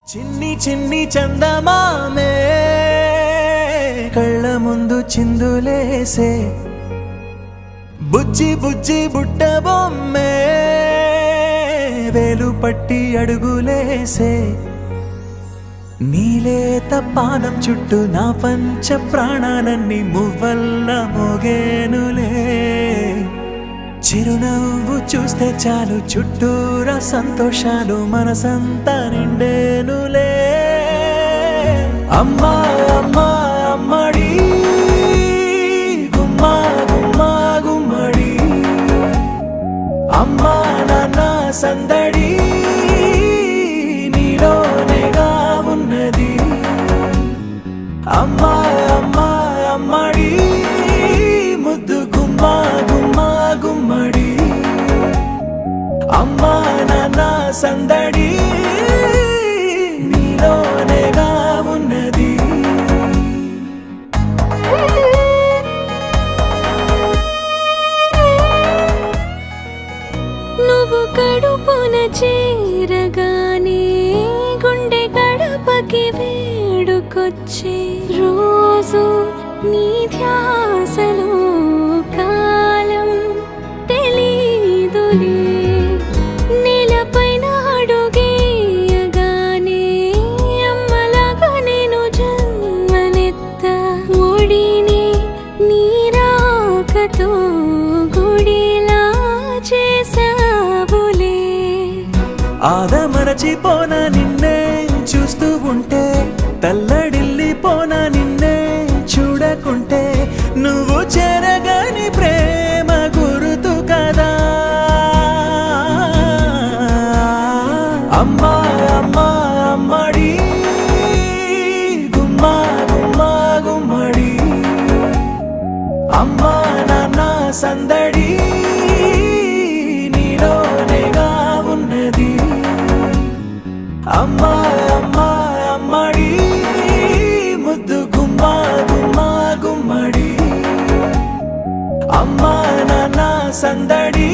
చిన్ని చిన్ని చందమామే కళ్ళ ముందు చిందులేసే బుజ్జి బుజ్జి బుట్ట బొమ్మే వేలు పట్టి అడుగులేసే నీలేత పానం చుట్టూ నా పంచ ప్రాణాలన్నీ మువ్వల్ల మోగేనులే చిరునవ్వు చూస్తే చాలు చుట్టూరా సంతోషాలు మనసంతా నిండేనులే అమ్మా అమ్మా అమ్మడి గుమ్మా గుమ్మా గుమ్మడి అమ్మా నాన్న సందడి నీలోనేగా ఉన్నది అమ్మా అమ్మా అమ్మడి ముద్దు గుమ్మా గుమ్మా గుమ్మడి అమ్మా నాన్న సందడి నీలోనేగా ఉన్నది నువ్వు కడుపున చేరగానే గుండె గడపకి వేడుకొచ్చే రోజు నీ ధ్యాసలో కాలం తెలీదులే నేలపైన అడుగేయగానే అమ్మలాగా నేను జన్మనెత్త ఒడిని నీ రాకతో గుడిలా చేసావులే ఆదమరచిపోనా నిన్నే చూస్తూ ఉంటే తల్లడిల్లిపోనా నిన్నే చూడకుంటే నువ్వు చెరగని ప్రేమ గురుతు కదా అమ్మా అమ్మా అమ్మడి గుమ్మా గుమ్మా గుమ్మడి అమ్మా నాన్న సందడి నీలోనేగా ఉన్నది అమ్మా అమ్మా అమ్మడి ముద్దు గుమ్మా గుమ్మా గుమ్మడి అమ్మా నాన్న సందడి